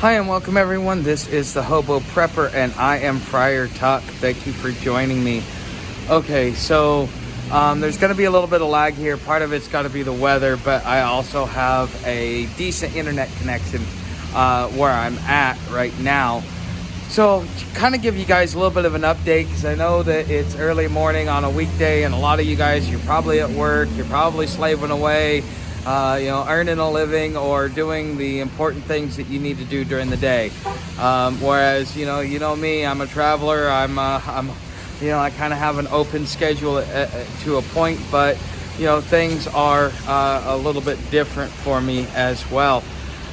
Hi and welcome everyone. This is the Hobo Prepper and I am Friar Tuck. Thank you for joining me. Okay, so there's going to be a little bit of lag here. Part of it's got to be the weather, but I also have a decent internet connection where I'm at right now. So to kind of give you guys a little bit of an update, because I know that it's early morning on a weekday and a lot of you guys, you're probably at work, you're probably slaving away, earning a living or doing the important things that you need to do during the day. Whereas, you know me, I'm a traveler. I kind of have an open schedule to a point, but things are a little bit different for me as well.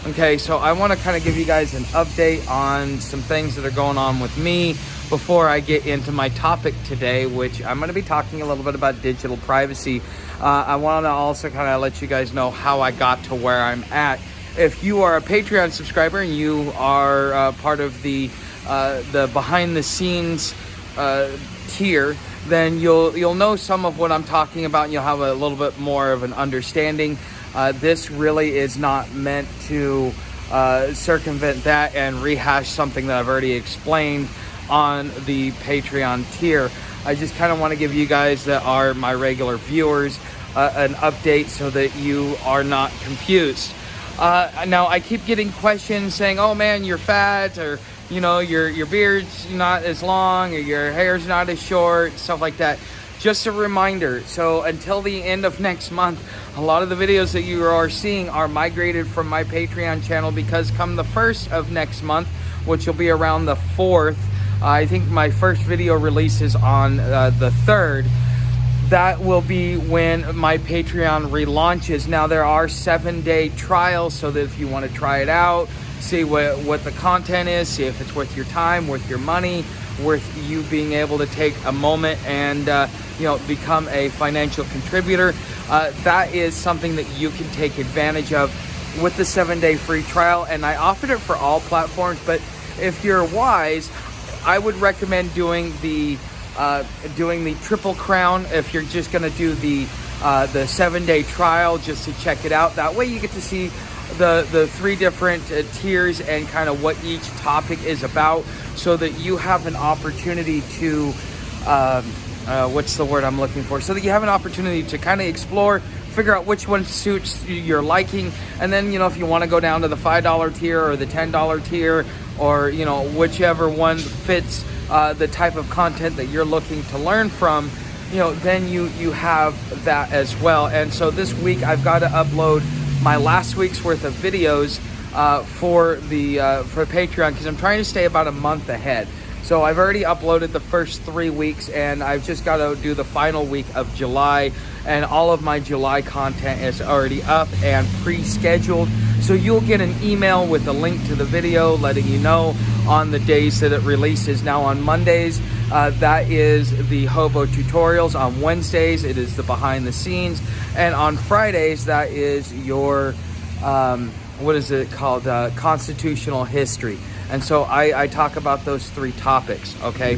Okay, so I want to kind of give you guys an update on some things that are going on with me before I get into my topic today, which I'm going to be talking a little bit about digital privacy. I want to also kind of let you guys know how I got to where I'm at. If you are a Patreon subscriber and you are part of the behind the scenes tier, then you'll know some of what I'm talking about and you'll have a little bit more of an understanding. This really is not meant to circumvent that and rehash something that I've already explained on the Patreon tier. I just kind of want to give you guys that are my regular viewers an update so that you are not confused. Now, I keep getting questions saying, oh man, you're fat, or your beard's not as long, or your hair's not as short, stuff like that. Just a reminder, so until the end of next month, a lot of the videos that you are seeing are migrated from my Patreon channel, because come the 1st of next month, which will be around the 4th, I think my first video releases on the 3rd. That will be when my Patreon relaunches. Now, there are 7-day trials, so that if you want to try it out, see what the content is, see if it's worth your time, worth your money, worth you being able to take a moment and become a financial contributor, that is something that you can take advantage of with the 7-day free trial. And I offered it for all platforms, but if you're wise, I would recommend doing the Triple Crown if you're just going to do the 7-day trial just to check it out. That way you get to see the 3 different tiers and kind of what each topic is about, so that you have an opportunity to what's the word I'm looking for? So that you have an opportunity to kind of explore, figure out which one suits your liking, and then if you want to go down to the $5 tier or the $10 tier, or whichever one fits the type of content that you're looking to learn from, then you have that as well. And so this week I've got to upload my last week's worth of videos for Patreon, because I'm trying to stay about a month ahead. So I've already uploaded the first 3 weeks, and I've just got to do the final week of July, and all of my July content is already up and pre-scheduled. So you'll get an email with a link to the video letting you know on the days that it releases. Now on Mondays, that is the Hobo tutorials. On Wednesdays, it is the behind the scenes. And on Fridays, that is your, what is it called? Constitutional history. And so I talk about those 3 topics, okay?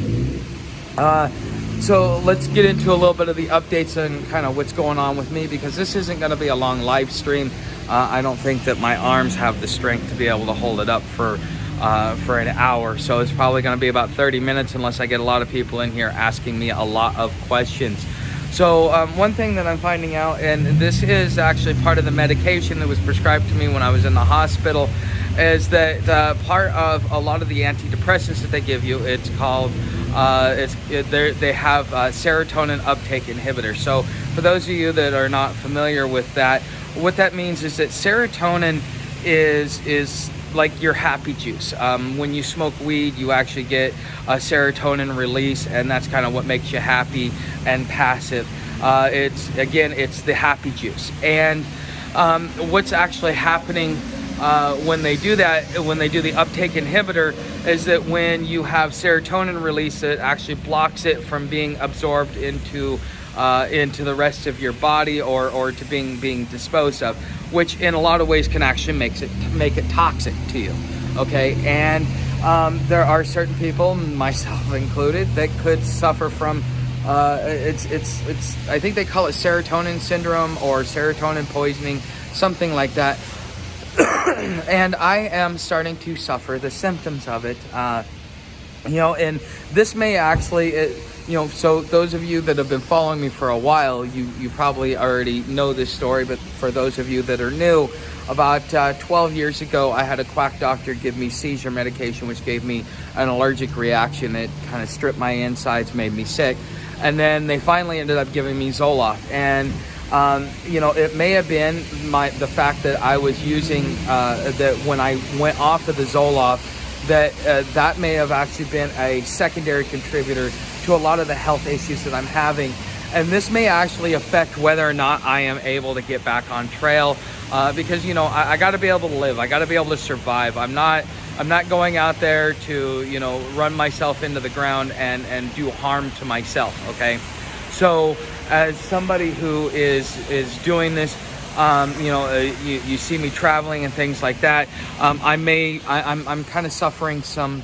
So let's get into a little bit of the updates and kind of what's going on with me, because this isn't going to be a long live stream. I don't think that my arms have the strength to be able to hold it up for an hour. So it's probably going to be about 30 minutes unless I get a lot of people in here asking me a lot of questions. So one thing that I'm finding out, and this is actually part of the medication that was prescribed to me when I was in the hospital, is that part of a lot of the antidepressants that they give you, it's called, they have serotonin uptake inhibitors. So for those of you that are not familiar with that, what that means is that serotonin is like your happy juice. When you smoke weed, you actually get a serotonin release, and that's kind of what makes you happy and passive. It's the happy juice. And what's actually happening when they do that, when they do the uptake inhibitor, is that when you have serotonin release, it actually blocks it from being absorbed into the rest of your body or to being disposed of, which in a lot of ways can actually make it toxic to you. Okay, and there are certain people, myself included, that could suffer from I think they call it serotonin syndrome or serotonin poisoning, something like that. and I am starting to suffer the symptoms of it. And this may actually, so those of you that have been following me for a while, you probably already know this story, but for those of you that are new, about 12 years ago, I had a quack doctor give me seizure medication, which gave me an allergic reaction. It kind of stripped my insides, made me sick. And then they finally ended up giving me Zoloft. And, it may have been the fact that I was using, that when I went off of the Zoloft, that may have actually been a secondary contributor to a lot of the health issues that I'm having. And this may actually affect whether or not I am able to get back on trail, because, I got to be able to live. I got to be able to survive. I'm not going out there to, run myself into the ground and do harm to myself. Okay. So as somebody who is doing this, you see me traveling and things like that. I'm kind of suffering some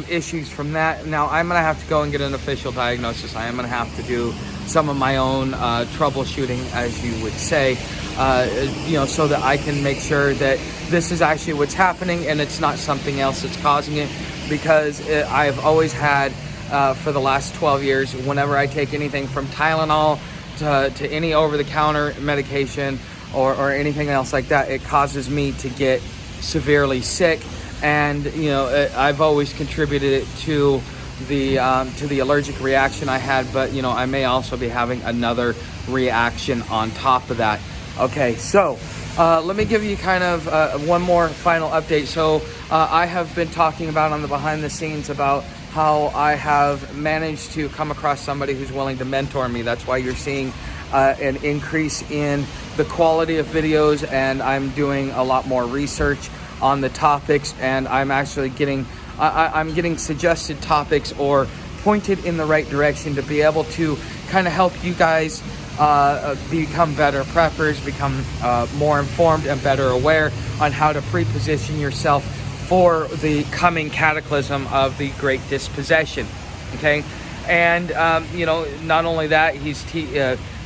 issues from that. Now I'm gonna have to go and get an official diagnosis. I am gonna have to do some of my own troubleshooting, as you would say, so that I can make sure that this is actually what's happening and it's not something else that's causing it. Because I've always had, for the last 12 years, whenever I take anything from Tylenol to any over-the-counter medication or anything else like that, it causes me to get severely sick. And I've always contributed it to the allergic reaction I had, but I may also be having another reaction on top of that. Okay, so let me give you kind of one more final update. So I have been talking about on the behind the scenes about how I have managed to come across somebody who's willing to mentor me. That's why you're seeing an increase in the quality of videos, and I'm doing a lot more research on the topics, and I'm actually getting suggested topics or pointed in the right direction to be able to kind of help you guys become better preppers, become more informed and better aware on how to pre-position yourself for the coming cataclysm of the Great Dispossession. Okay, and not only that,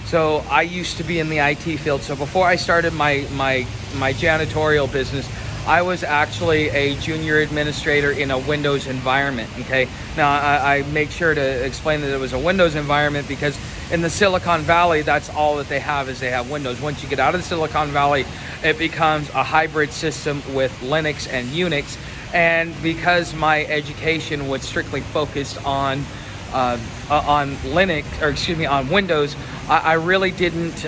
so I used to be in the IT field. So before I started my janitorial business, I was actually a junior administrator in a Windows environment. Okay, now I make sure to explain that it was a Windows environment because in the Silicon Valley, that's all that they have is they have Windows. Once you get out of the Silicon Valley, it becomes a hybrid system with Linux and Unix. And because my education was strictly focused on Linux, on Windows, I really didn't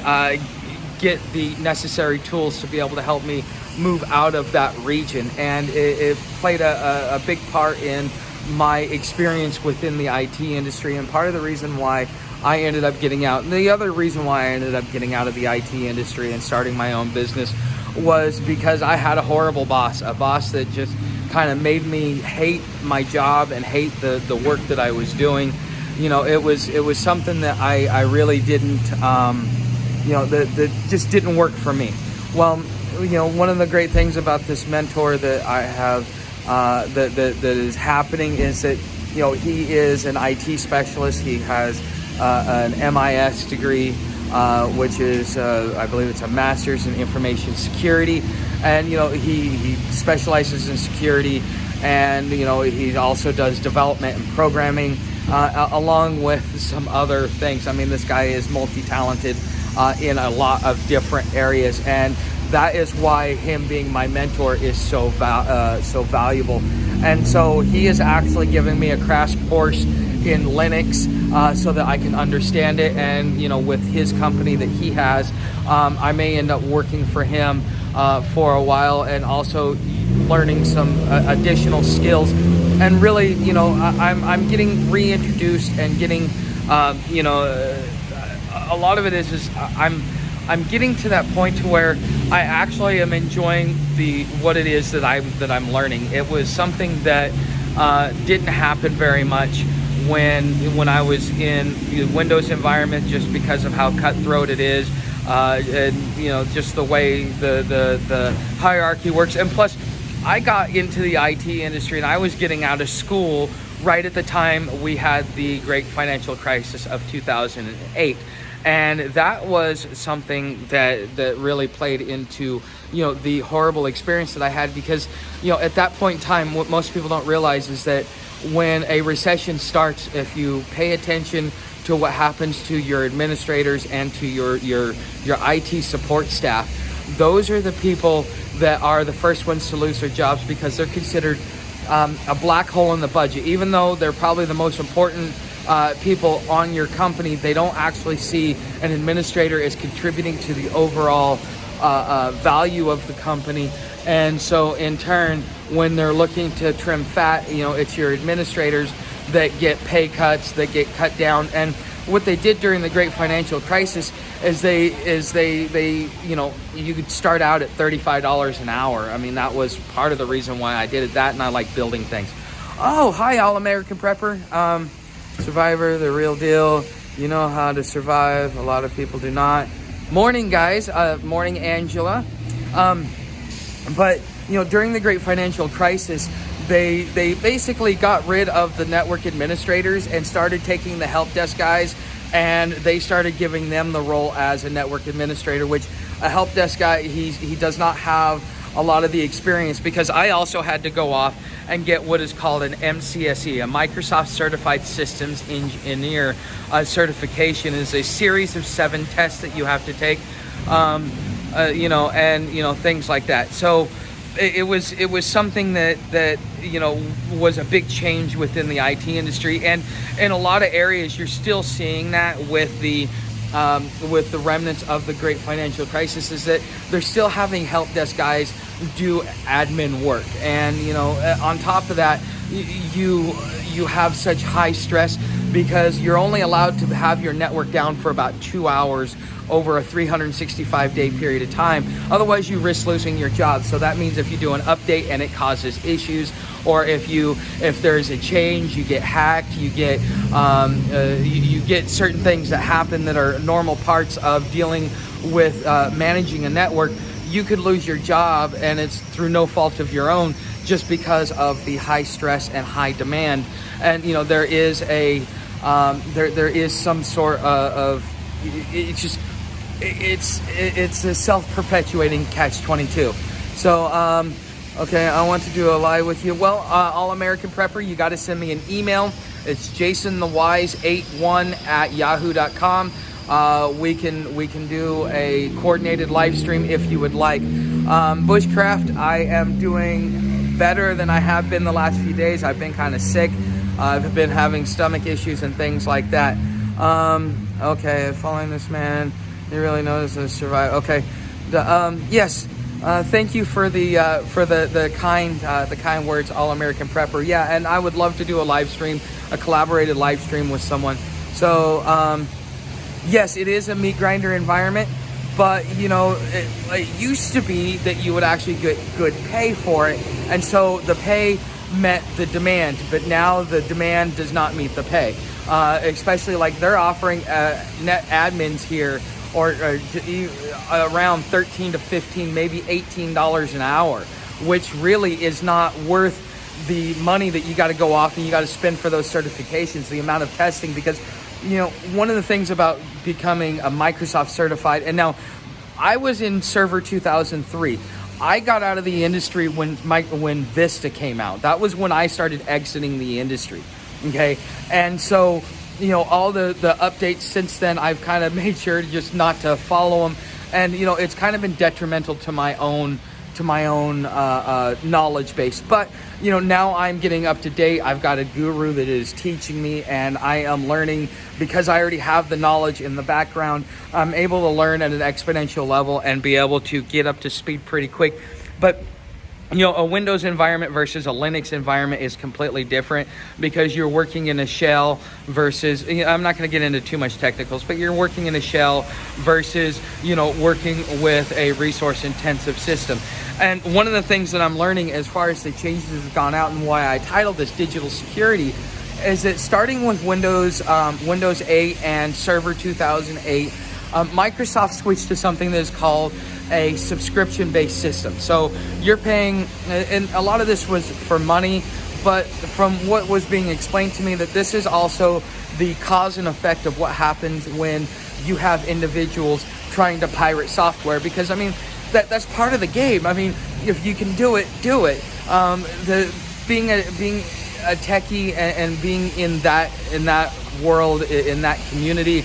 get the necessary tools to be able to help me move out of that region. And it played a big part in my experience within the IT industry, and part of the reason why I ended up getting out. And the other reason why I ended up getting out of the IT industry and starting my own business was because I had a horrible boss, a boss that just kind of made me hate my job and hate the work that I was doing. It was something that I really didn't, that just didn't work for me. Well, one of the great things about this mentor that I have, that is happening is that, he is an IT specialist. He has an MIS degree, which is, I believe it's a master's in information security. And, he specializes in security, and, he also does development and programming, along with some other things. I mean, this guy is multi-talented in a lot of different areas, and that is why him being my mentor is so valuable. And so he is actually giving me a crash course in Linux so that I can understand it. And with his company that he has, I may end up working for him for a while, and also learning some additional skills. And really, I'm getting reintroduced and getting, a lot of it is I'm getting to that point to where I actually am enjoying what it is that I'm learning. It was something that didn't happen very much when I was in the Windows environment, just because of how cutthroat it is, and just the way the hierarchy works. And plus, I got into the IT industry and I was getting out of school right at the time we had the great financial crisis of 2008. And that was something that really played into, the horrible experience that I had, because, at that point in time, what most people don't realize is that when a recession starts, if you pay attention to what happens to your administrators and to your IT support staff, those are the people that are the first ones to lose their jobs, because they're considered a black hole in the budget. Even though they're probably the most important people on your company, they don't actually see an administrator as contributing to the overall value of the company. And so in turn, when they're looking to trim fat, it's your administrators that get pay cuts, that get cut down. And what they did during the Great Financial Crisis is they you could start out at $35 an hour. I mean, that was part of the reason why I did it. That, and I like building things. Oh, hi, All-American Prepper. Survivor, the real deal. You know how to survive. A lot of people do not. Morning, guys. Morning, Angela. But during the Great Financial Crisis, they basically got rid of the network administrators and started taking the help desk guys, and they started giving them the role as a network administrator, which a help desk guy, he does not have a lot of the experience, because I also had to go off and get what is called an MCSE, a Microsoft Certified Systems Engineer certification. It is a series of 7 tests that you have to take, things like that. So it was something that was a big change within the IT industry, and in a lot of areas you're still seeing that with the remnants of the Great Financial Crisis, is that they're still having help desk guys do admin work. And on top of that, you have such high stress, because you're only allowed to have your network down for about 2 hours over a 365-day period of time. Otherwise, you risk losing your job. So that means if you do an update and it causes issues, or if there's a change, you get hacked, you get certain things that happen that are normal parts of dealing with managing a network, you could lose your job, and it's through no fault of your own, just because of the high stress and high demand. And there is some sort of it's a self-perpetuating catch-22. So okay, I want to do a live with you. Well, All-American Prepper, you got to send me an email. It's jasonthewise81@yahoo.com. We can do a coordinated live stream if you would like. Bushcraft, I am doing better than I have been the last few days. I've been kind of sick. I've been having stomach issues and things like that. Okay, following this man, he really knows how to survive. Okay, yes. Thank you for the kind words, All-American Prepper. Yeah, and I would love to do a live stream, a collaborated live stream with someone. So yes, it is a meat grinder environment, but it used to be that you would actually get good pay for it, and so the pay met the demand, but now the demand does not meet the pay. Especially like they're offering net admins here or around $13 to $15, maybe $18 an hour, which really is not worth the money that you got to go off and you got to spend for those certifications, the amount of testing. Because one of the things about becoming a Microsoft certified, and now I was in Server 2003. I got out of the industry when Vista came out. That was when I started exiting the industry. Okay, and so all the updates since then, I've kind of made sure just not to follow them, and it's kind of been detrimental to my own knowledge base. But now I'm getting up to date. I've got a guru that is teaching me, and I am learning because I already have the knowledge in the background. I'm able to learn at an exponential level and be able to get up to speed pretty quick. But a Windows environment versus a Linux environment is completely different, because you're working in a shell versus, I'm not going to get into too much technicals, but you're working in a shell versus, working with a resource intensive system. And one of the things that I'm learning as far as the changes that have gone out, and why I titled this Digital Security, is that starting with Windows 8 and Server 2008, Microsoft switched to something that is called a subscription-based system. So you're paying, and a lot of this was for money, but from what was being explained to me, that this is also the cause and effect of what happens when you have individuals trying to pirate software, because I mean that's part of the game. I mean, if you can do it, do it. Being a techie and being in that world, in that community,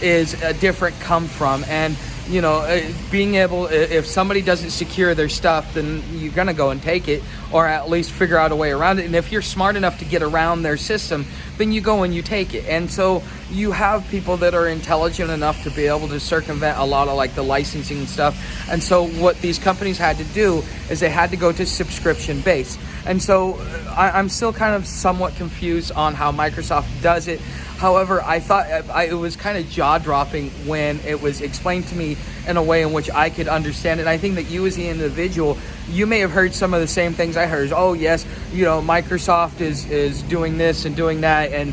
is a different come from. And you know, being able, if somebody doesn't secure their stuff, then you're gonna go and take it, or at least figure out a way around it. And if you're smart enough to get around their system, then you go and you take it. And so you have people that are intelligent enough to be able to circumvent a lot of like the licensing and stuff. And so what these companies had to do is they had to go to subscription base. And so I'm still kind of somewhat confused on how Microsoft does it. However, I thought it was kind of jaw-dropping when it was explained to me in a way in which I could understand it. And I think that you as the individual, you may have heard some of the same things I heard. Oh yes, you know, Microsoft is doing this and doing that, and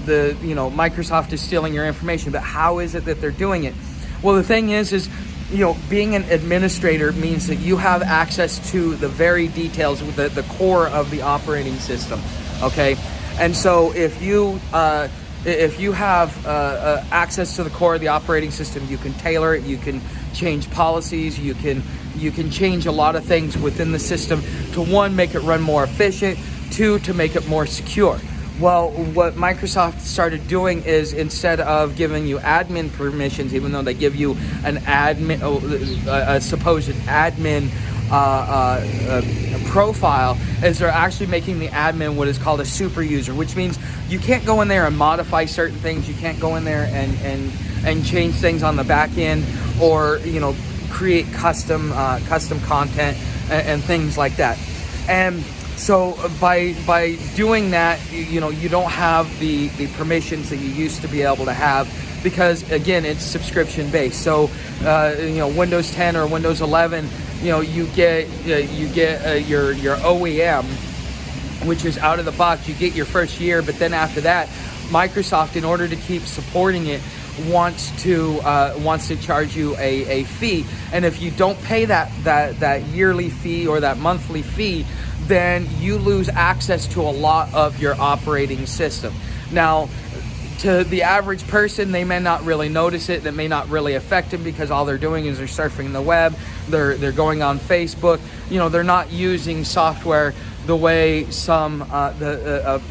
the, you know, Microsoft is stealing your information. But how is it that they're doing it? Well, the thing is you know, being an administrator means that you have access to the very details, the core of the operating system, okay? And so if you have access to the core of the operating system, you can tailor it, you can change policies, you can change a lot of things within the system to, one, make it run more efficient, two, to make it more secure. Well, what Microsoft started doing is, instead of giving you admin permissions, even though they give you an admin, a supposed admin profile, is they're actually making the admin what is called a super user, which means you can't go in there and modify certain things. You can't go in there and change things on the back end, or, you know, create custom content and things like that. And so by doing that, you know, you don't have the permissions that you used to be able to have, because again, it's subscription based. So you know, Windows 10 or Windows 11, you know, you get your OEM, which is out of the box. You get your first year, but then after that, Microsoft, in order to keep supporting it, wants to charge you a fee. And if you don't pay that yearly fee or that monthly fee, then you lose access to a lot of your operating system. Now, to the average person, they may not really notice it. That may not really affect them, because all they're doing is they're surfing the web. They're going on Facebook. You know, they're not using software the way some a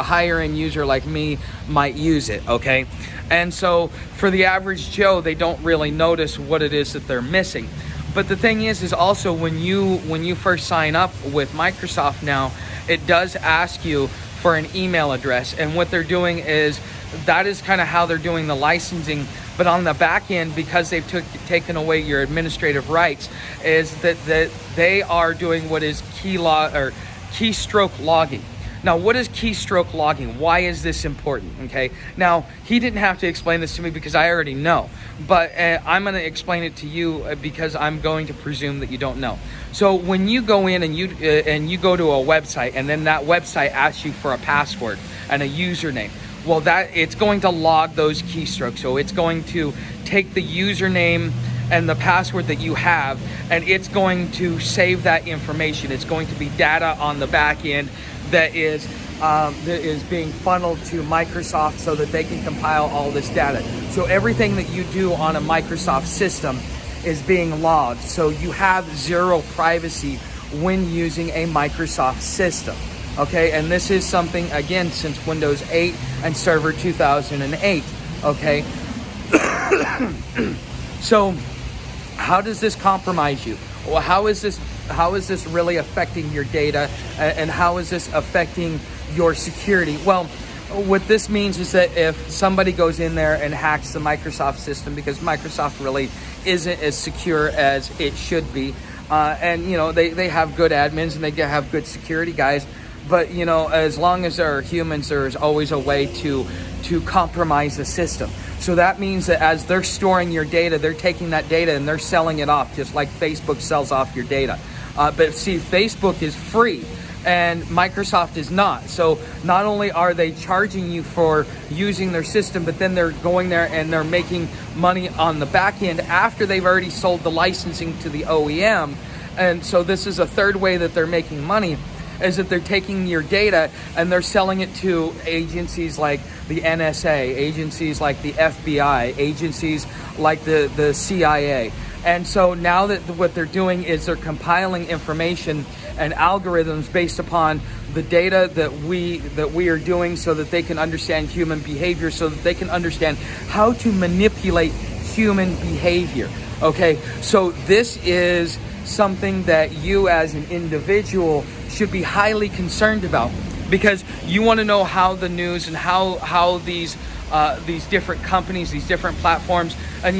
higher end user like me might use it. Okay, and so for the average Joe, they don't really notice what it is that they're missing. But the thing is also when you first sign up with Microsoft now, it does ask you for an email address. And what they're doing is, that is kind of how they're doing the licensing. But on the back end, because they've taken away your administrative rights, is that they are doing what is keystroke logging. Now, what is keystroke logging? Why is this important? Okay. Now, he didn't have to explain this to me because I already know, but I'm going to explain it to you because I'm going to presume that you don't know. So when you go in and you go to a website, and then that website asks you for a password and a username, well, it's going to log those keystrokes. So it's going to take the username and the password that you have, and it's going to save that information. It's going to be data on the back end that is being funneled to Microsoft so that they can compile all this data. So everything that you do on a Microsoft system is being logged. So you have zero privacy when using a Microsoft system. Okay, and this is something, again, since Windows 8 and Server 2008. Okay, so how does this compromise you? Well, how is this really affecting your data, and how is this affecting your security? Well, what this means is that if somebody goes in there and hacks the Microsoft system, because Microsoft really isn't as secure as it should be, and you know, they have good admins and they have good security guys, but you know, as long as there are humans, there is always a way to compromise the system. So that means that as they're storing your data, they're taking that data and they're selling it off, just like Facebook sells off your data. But see, Facebook is free and Microsoft is not. So not only are they charging you for using their system, but then they're going there and they're making money on the back end after they've already sold the licensing to the OEM. And so this is a third way that they're making money. is that they're taking your data and they're selling it to agencies like the NSA, agencies like the FBI, agencies like the CIA. And so now that what they're doing is they're compiling information and algorithms based upon the data that we are doing, so that they can understand human behavior, so that they can understand how to manipulate human behavior. Okay, so this is something that you as an individual should be highly concerned about, because you want to know how the news and how these different companies, these different platforms, and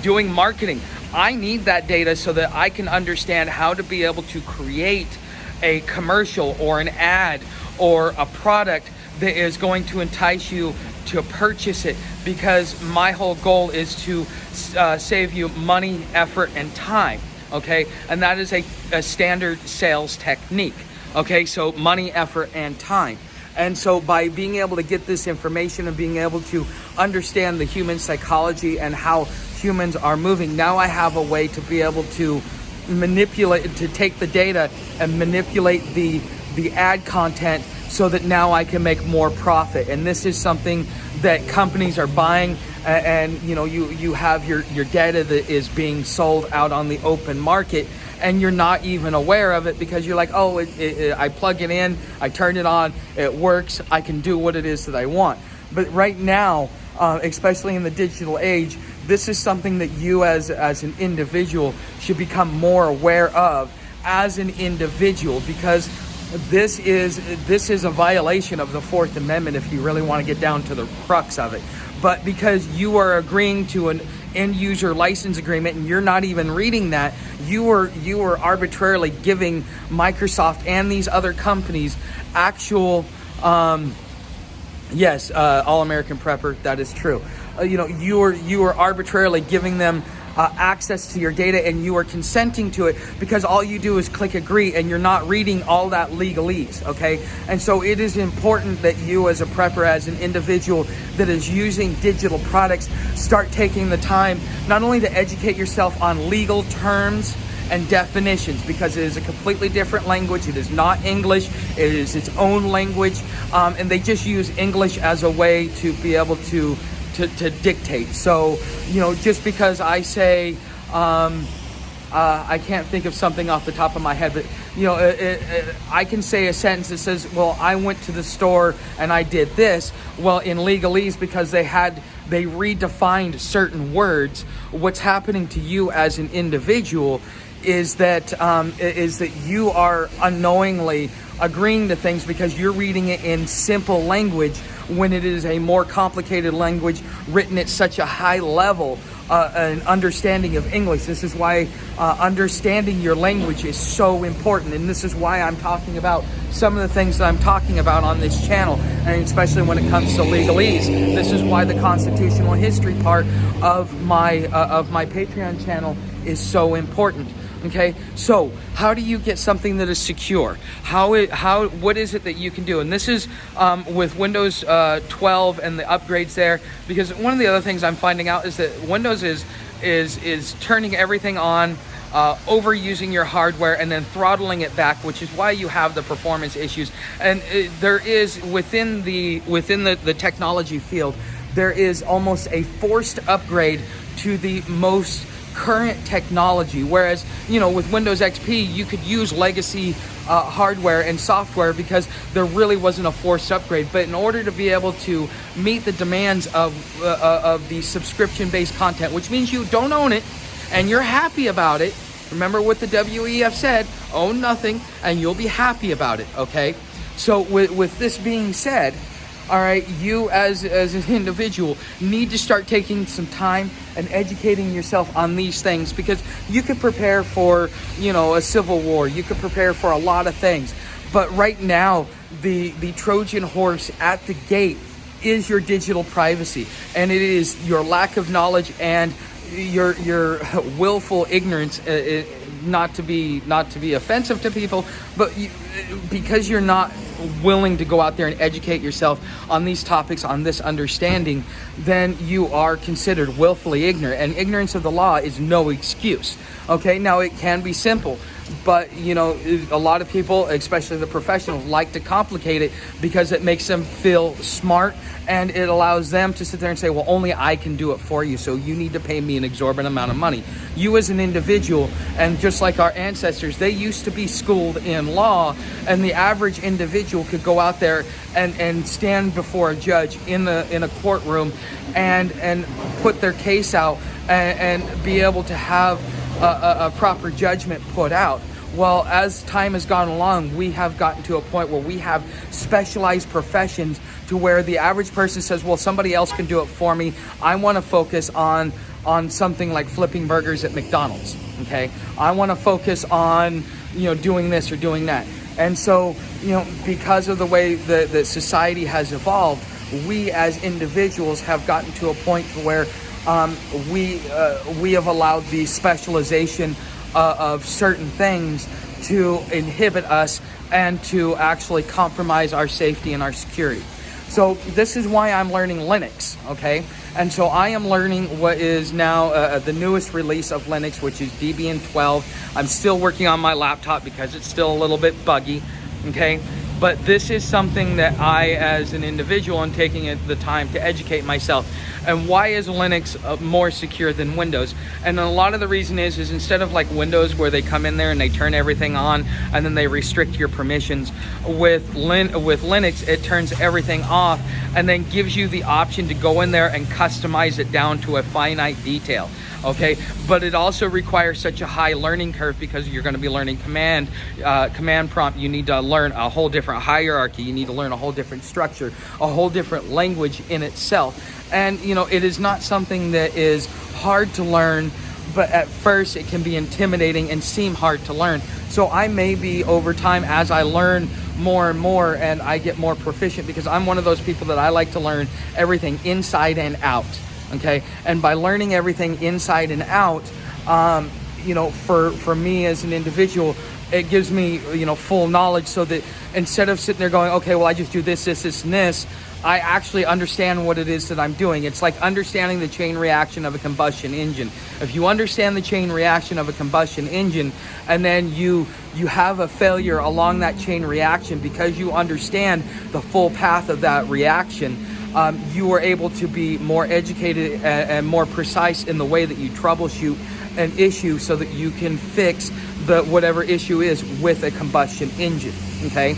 doing marketing. I need that data so that I can understand how to be able to create a commercial or an ad or a product that is going to entice you to purchase it, because my whole goal is to save you money, effort, and time. Okay, and that is a standard sales technique. Okay, so money, effort, and time. And so by being able to get this information and being able to understand the human psychology and how humans are moving, now I have a way to be able to manipulate, to take the data and manipulate the ad content so that now I can make more profit. And this is something that companies are buying, and you have your data that is being sold out on the open market, and you're not even aware of it, because you're like, oh, I plug it in, I turn it on, it works, I can do what it is that I want. But right now, especially in the digital age, this is something that you as an individual should become more aware of as an individual, because this is a violation of the Fourth Amendment if you really want to get down to the crux of it. But because you are agreeing to an end user license agreement and you're not even reading that, you are arbitrarily giving Microsoft and these other companies actual yes, All-American Prepper, that is true. You are arbitrarily giving them access to your data, and you are consenting to it because all you do is click agree and you're not reading all that legalese, okay? And so it is important that you as a prepper, as an individual that is using digital products, start taking the time not only to educate yourself on legal terms and definitions, because it is a completely different language. It is not English. It is its own language, and they just use English as a way to be able to dictate. So, just because I say, I can't think of something off the top of my head, but, I can say a sentence that says, well, I went to the store and I did this. Well, in legalese, because they redefined certain words, what's happening to you as an individual is that you are unknowingly agreeing to things because you're reading it in simple language when it is a more complicated language written at such a high level, an understanding of English. This is why understanding your language is so important, and this is why I'm talking about some of the things that I'm talking about on this channel, and especially when it comes to legalese. This is why the constitutional history part of my Patreon channel is so important. Okay, so how do you get something that is secure? What is it that you can do? And this is with Windows 12 and the upgrades there, because one of the other things I'm finding out is that Windows is turning everything on, overusing your hardware and then throttling it back, which is why you have the performance issues. And there is within the technology field, there is almost a forced upgrade to the most current technology, whereas with Windows XP you could use legacy hardware and software because there really wasn't a forced upgrade. But in order to be able to meet the demands of the subscription-based content, which means you don't own it and you're happy about it, remember what the WEF said, own nothing and you'll be happy about it. Okay, so with this being said, all right, you as an individual need to start taking some time and educating yourself on these things, because you could prepare for, a civil war. You could prepare for a lot of things. But right now, the Trojan horse at the gate is your digital privacy. And it is your lack of knowledge and your willful ignorance, not to be offensive to people, but because you're not willing to go out there and educate yourself on these topics, on this understanding, then you are considered willfully ignorant, and ignorance of the law is no excuse. Okay, now it can be simple, But, you know, a lot of people, especially the professionals, like to complicate it because it makes them feel smart, and it allows them to sit there and say, well, only I can do it for you, so you need to pay me an exorbitant amount of money. You as an individual, and just like our ancestors, they used to be schooled in law, and the average individual could go out there and stand before a judge in a courtroom and put their case out and be able to have a proper judgment put out. Well, as time has gone along, we have gotten to a point where we have specialized professions to where the average person says, well, somebody else can do it for me. I want to focus on something like flipping burgers at McDonald's, okay? I want to focus on, you know, doing this or doing that. And so, you know, because of the way that society has evolved, we as individuals have gotten to a point where we have allowed the specialization of certain things to inhibit us and to actually compromise our safety and our security. So this is why I'm learning Linux, okay? And so I am learning what is now the newest release of Linux, which is Debian 12. I'm still working on my laptop because it's still a little bit buggy, okay? But this is something that I, as an individual, am taking the time to educate myself. And why is Linux more secure than Windows? And a lot of the reason is instead of like Windows where they come in there and they turn everything on and then they restrict your permissions, with Linux, it turns everything off and then gives you the option to go in there and customize it down to a finite detail. Okay, but it also requires such a high learning curve because you're going to be learning command prompt. You need to learn a whole different hierarchy. You need to learn a whole different structure, a whole different language in itself. And, you know, it is not something that is hard to learn, but at first it can be intimidating and seem hard to learn. So I may be, over time, as I learn more and more and I get more proficient, because I'm one of those people that I like to learn everything inside and out. Okay, and by learning everything inside and out, you know, for me as an individual, it gives me, you know, full knowledge, so that instead of sitting there going, okay, well, I just do this, this, this, and this, I actually understand what it is that I'm doing. It's like understanding the chain reaction of a combustion engine. If you understand the chain reaction of a combustion engine, and then you have a failure along that chain reaction, because you understand the full path of that reaction, you are able to be more educated and more precise in the way that you troubleshoot an issue, so that you can fix whatever issue is with a combustion engine. Okay,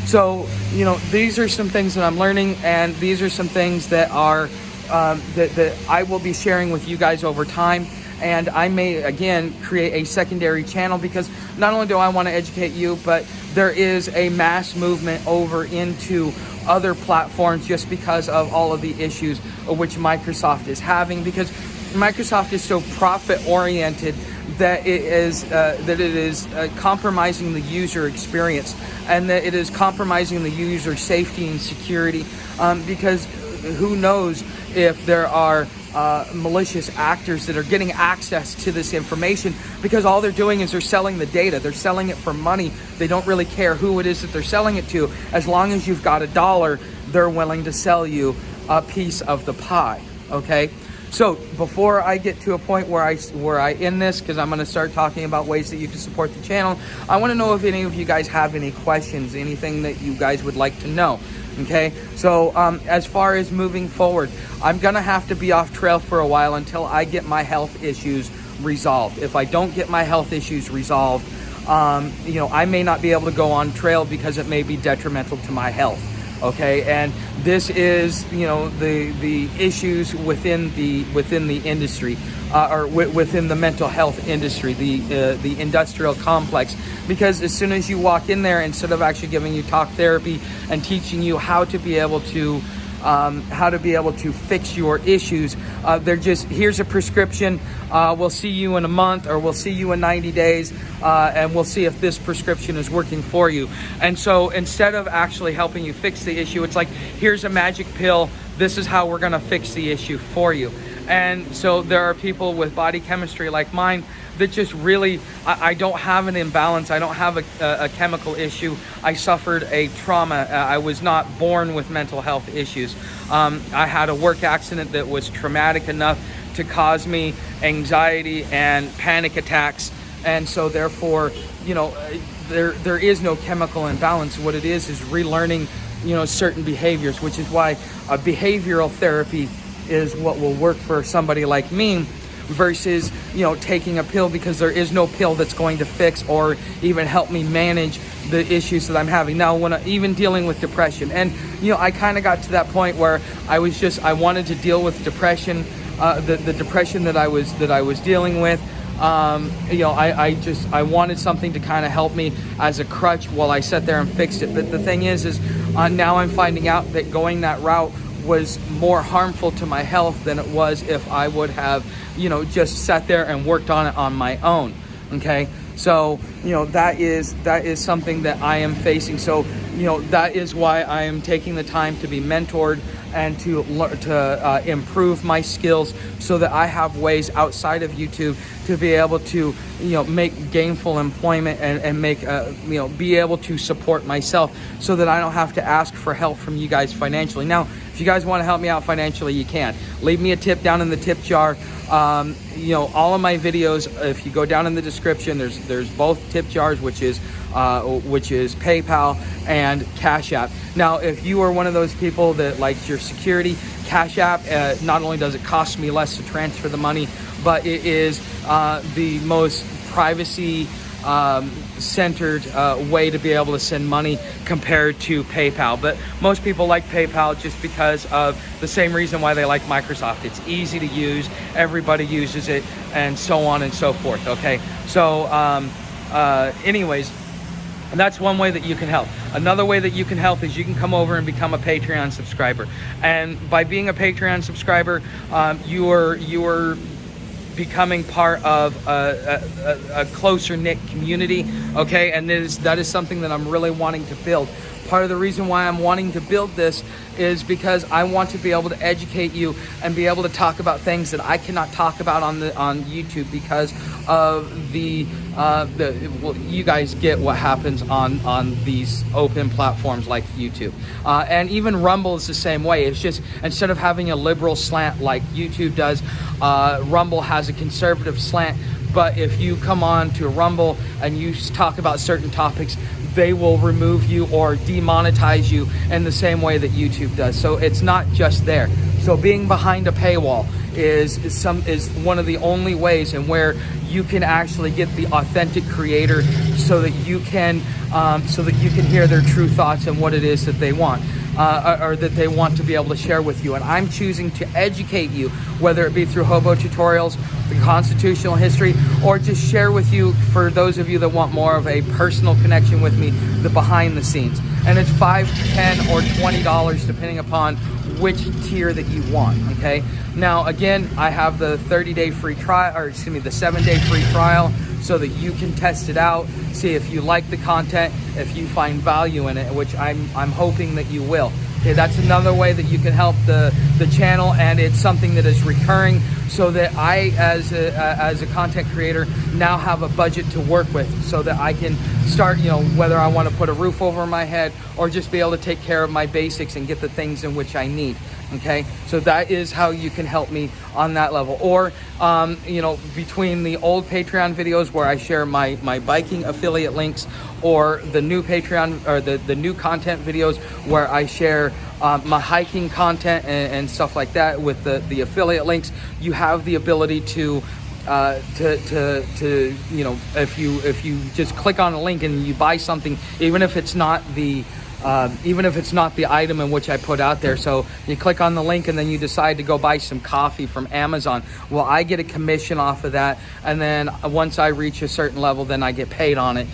so, you know, these are some things that I'm learning, and these are some things that are that I will be sharing with you guys over time. And I may, again, create a secondary channel, because not only do I want to educate you, but there is a mass movement over into other platforms just because of all of the issues which Microsoft is having, because Microsoft is so profit oriented that it is compromising the user experience, and that it is compromising the user safety and security, because who knows if there are malicious actors that are getting access to this information, because all they're doing is they're selling the data. They're selling it for money. They don't really care who it is that they're selling it to. As long as you've got $1, they're willing to sell you a piece of the pie. Okay, so before I get to a point where I end this, because I'm going to start talking about ways that you can support the channel, I want to know if any of you guys have any questions, anything that you guys would like to know. Okay, so as far as moving forward, I'm gonna have to be off trail for a while until I get my health issues resolved. If I don't get my health issues resolved, you know, I may not be able to go on trail because it may be detrimental to my health. Okay, and this is, you know, the issues within the industry, or within the mental health industry, the industrial complex. Because as soon as you walk in there, instead of actually giving you talk therapy and teaching you how to be able to fix your issues, they're just, here's a prescription, we'll see you in a month, or we'll see you in 90 days, and we'll see if this prescription is working for you. And so instead of actually helping you fix the issue, it's like, here's a magic pill, this is how we're gonna fix the issue for you. And so there are people with body chemistry like mine that just really, I don't have an imbalance. I don't have a chemical issue. I suffered a trauma. I was not born with mental health issues. I had a work accident that was traumatic enough to cause me anxiety and panic attacks And so therefore, there is no chemical imbalance. What it is relearning, certain behaviors, which is why behavioral therapy is what will work for somebody like me versus, taking a pill, because there is no pill that's going to fix or even help me manage the issues that I'm having. Now, even dealing with depression, and, I kind of got to that point where I wanted to deal with depression, the depression that I was dealing with. I wanted something to kind of help me as a crutch while I sat there and fixed it. But the thing is now I'm finding out that going that route was more harmful to my health than it was if I would have, just sat there and worked on it on my own. Okay. So, that is something that I am facing. So, that is why I am taking the time to be mentored and to improve my skills, so that I have ways outside of YouTube to be able to, make gainful employment and make, be able to support myself, so that I don't have to ask for help from you guys financially. Now, if you guys want to help me out financially, you can. Leave me a tip down in the tip jar. All of my videos, if you go down in the description, there's both tip jars, which is PayPal and CashApp. Now, if you are one of those people that likes your security, CashApp, not only does it cost me less to transfer the money, but it is the most privacy centered way to be able to send money compared to PayPal. But most people like PayPal just because of the same reason why they like Microsoft. It's easy to use, everybody uses it, and so on and so forth. Okay, so anyways, that's one way that you can help. Another way that you can help is you can come over and become a Patreon subscriber. And by being a Patreon subscriber, you are becoming part of a closer knit community, okay? And that is something that I'm really wanting to build. Part of the reason why I'm wanting to build this is because I want to be able to educate you and be able to talk about things that I cannot talk about on YouTube because of you guys get what happens on these open platforms like YouTube. And even Rumble is the same way. It's just, instead of having a liberal slant like YouTube does, Rumble has a conservative slant. But if you come on to Rumble and you talk about certain topics, they will remove you or demonetize you in the same way that YouTube does. So it's not just there. So being behind a paywall is one of the only ways in where you can actually get the authentic creator, so that you can hear their true thoughts and what it is that they want. Or that they want to be able to share with you. And I'm choosing to educate you, whether it be through hobo tutorials, the constitutional history, or just share with you, for those of you that want more of a personal connection with me, the behind the scenes. And it's $5, $10, or $20 depending upon which tier that you want, okay? Now, again, I have the 30-day free trial, or excuse me, the 7-day free trial, so that you can test it out, see if you like the content, if you find value in it, which I'm hoping that you will. Okay, that's another way that you can help the channel, and it's something that is recurring, so that I, as a content creator, now have a budget to work with, so that I can start, whether I want to put a roof over my head or just be able to take care of my basics and get the things in which I need. Okay, so that is how you can help me on that level. Or, between the old Patreon videos where I share my biking affiliate links, or the new Patreon, or the new content videos where I share my hiking content and stuff like that with the affiliate links, you have the ability to if you just click on a link and you buy something, even if it's not the item in which I put out there. So you click on the link and then you decide to go buy some coffee from Amazon. Well, I get a commission off of that, and then once I reach a certain level, then I get paid on it.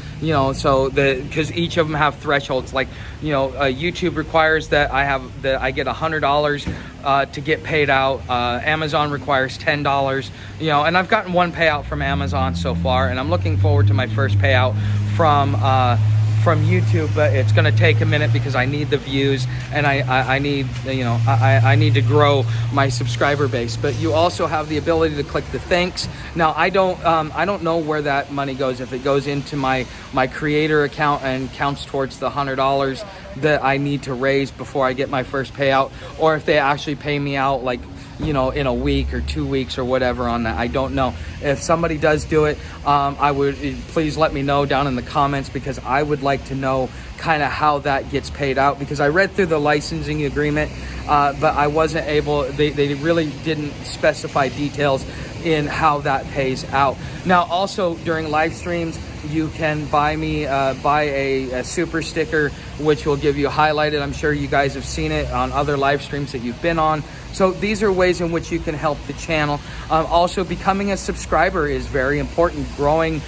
So because each of them have thresholds. Like, YouTube requires that I get $100 to get paid out. Amazon requires $10. And I've gotten one payout from Amazon so far, and I'm looking forward to my first payout from YouTube, but it's going to take a minute because I need the views, and I need I need to grow my subscriber base. But you also have the ability to click the thanks. Now I don't know where that money goes, if it goes into my creator account and counts towards the $100 that I need to raise before I get my first payout, or if they actually pay me out like in a week or 2 weeks or whatever on that. I don't know. If somebody does do it, I would please let me know down in the comments, because I would like to know kind of how that gets paid out, because I read through the licensing agreement, but I wasn't able, they really didn't specify details in how that pays out. Now, also during live streams, you can buy a super sticker, which will give you highlighted. I'm sure you guys have seen it on other live streams that you've been on. So these are ways in which you can help the channel. Also, becoming a subscriber is very important. Growing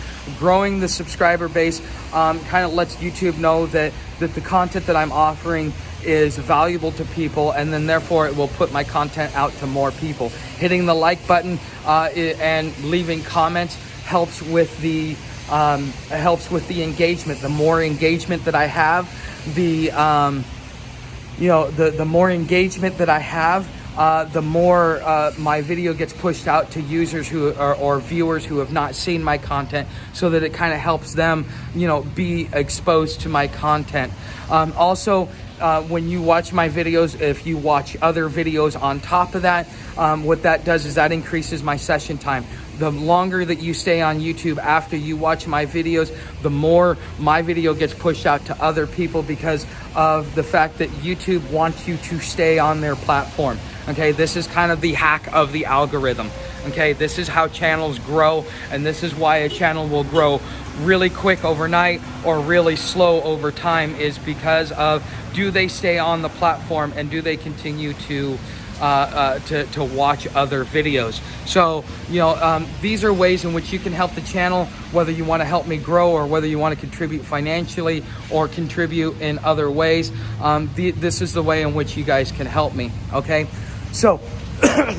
the subscriber base kind of lets YouTube know that the content that I'm offering is valuable to people, and then therefore it will put my content out to more people. Hitting the like button and leaving comments helps with the engagement. The more engagement that I have, the more engagement that I have, the more my video gets pushed out to users or viewers who have not seen my content, so that it kind of helps them, be exposed to my content. Also, when you watch my videos, if you watch other videos on top of that, what that does is that increases my session time. The longer that you stay on YouTube after you watch my videos, the more my video gets pushed out to other people, because of the fact that YouTube wants you to stay on their platform. Okay, this is kind of the hack of the algorithm. Okay, this is how channels grow, and this is why a channel will grow really quick overnight or really slow over time, is because of, do they stay on the platform, and do they continue to watch other videos. So these are ways in which you can help the channel, whether you want to help me grow or whether you want to contribute financially or contribute in other ways. This is the way in which you guys can help me. Okay, so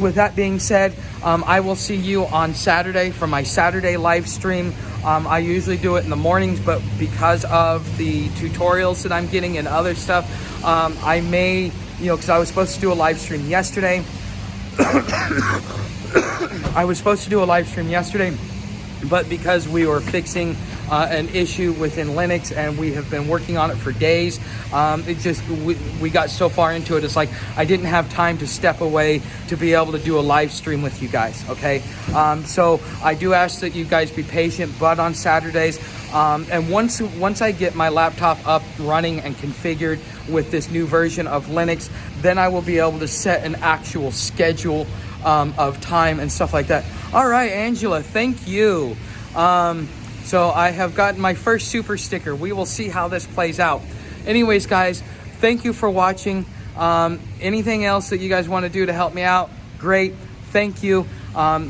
with that being said, I will see you on Saturday for my Saturday live stream. I usually do it in the mornings, but because of the tutorials that I'm getting and other stuff, I may, because I was supposed to do a live stream yesterday. But because we were fixing an issue within Linux, and we have been working on it for days, we got so far into it, it's like I didn't have time to step away to be able to do a live stream with you guys. Okay, so I do ask that you guys be patient, but on Saturdays, and once I get my laptop up running and configured with this new version of Linux, then I will be able to set an actual schedule of time and stuff like that. All right, Angela, thank you. So I have gotten my first super sticker. We will see how this plays out. Anyways, guys, thank you for watching. Anything else that you guys want to do to help me out, great. Thank you.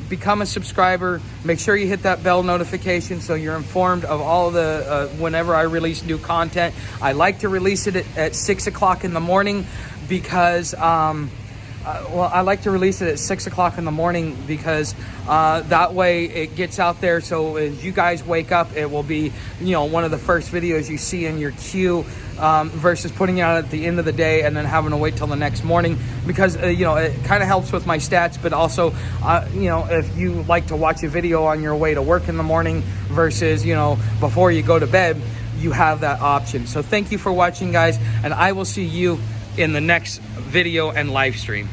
Become a subscriber. Make sure you hit that bell notification so you're informed of all the whenever I release new content. I like to release it at 6 o'clock in the morning, because I like to release it at 6 o'clock in the morning, because that way it gets out there. So as you guys wake up, it will be, one of the first videos you see in your queue, versus putting it out at the end of the day and then having to wait till the next morning, because it kind of helps with my stats. But also, if you like to watch a video on your way to work in the morning versus before you go to bed, you have that option. So thank you for watching, guys, and I will see you in the next video and live stream.